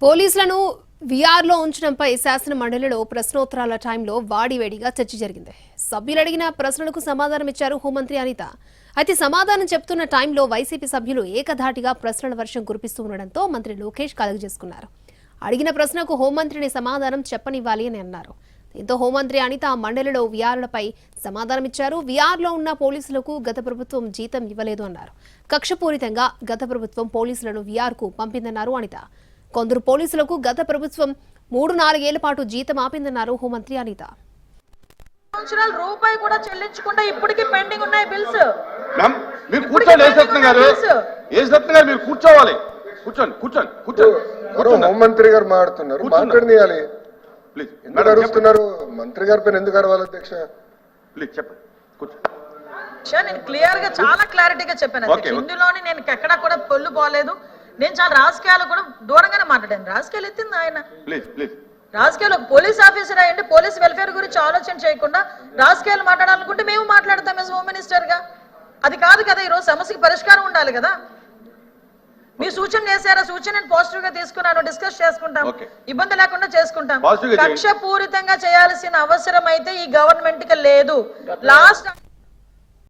పోలీసులను వీఆర్లో ఉంచడంపై శాసన మండలిలో ప్రశ్నోత్తరాల టైంలో వాడివేడిగా చర్చ జరిగింది. సభ్యులు అడిగిన ప్రశ్నలకు సమాధానం ఇచ్చారు హోంమంత్రి అనిత. అయితే సమాధానం చెప్తున్న టైంలో వైసీపీ సభ్యులు ఏకధాటిగా ప్రశ్నల వర్షం కురిపిస్తూ ఉండడంతో మంత్రి లోకేష్ కలుగజేసుకున్నారు. అడిగిన ప్రశ్నకు హోంమంత్రిని సమాధానం చెప్పనివ్వాలి అని అన్నారు. దీంతో హోంమంత్రి అనిత మండలిలో వీఆర్లపై సమాధానం ఇచ్చారు. వీఆర్లో ఉన్న పోలీసులకు గత ప్రభుత్వం జీతం ఇవ్వలేదు అన్నారు. కక్షపూరితంగా గత ప్రభుత్వం పోలీసులను వీఆర్కు పంపిందన్నారు అనిత. కొందరు పోలీసులకు గత ప్రభుత్వం 3-4 ఏళ్ల పాటు జీతం ఆపిందన్నారు హోంమంత్రి అనిత. రూపాయి కూడా చెల్లించకుండా ఇప్పటికీ పెండింగ్ ఉన్నాయి బిల్స్. మీరు కూర్చోండి, మీరు కూర్చోవాలి. కూర్చోండి. హోంమంత్రి గారు మాట్లాడుతున్నారు, మాట్లాడనియాలి. ఎందుకు అరుస్తున్నారు? మంత్రి గారి పైన ఎందుకు అరవాలి అధ్యక్ష? ప్లీజ్ చెప్పండి. నేను క్లియర్ గా చాలా క్లారిటీగా చెప్పాను. ఇందులోని నేను ఎక్కడా కూడా పొల్లు పోలేదు. నేను చాలా రాజకీయాలు కూడా దూరంగానే మాట్లాడాను. రాజకీయాలు ఎత్తింది ఆయన. రాజకీయాలు ఒక పోలీస్ ఆఫీసర్ అయ్యండి, పోలీస్ వెల్ఫేర్ గురించి ఆలోచన చేయకుండా రాజకీయాలు మాట్లాడాలనుకుంటే మేము మాట్లాడతాం యాజ్ హోమ్ మినిస్టర్ గా. అది కాదు కదా, ఈరోజు సమస్యకి పరిష్కారం ఉండాలి కదా. మీ సూచన చేశారా? సూచన నేను పాజిటివ్ గా తీసుకున్నాను, డిస్కస్ చేసుకుంటాం, ఇబ్బంది లేకుండా చేసుకుంటాం. కక్ష పూరితంగా చేయాల్సిన అవసరం అయితే ఈ గవర్నమెంట్ కి లేదు. లాస్ట్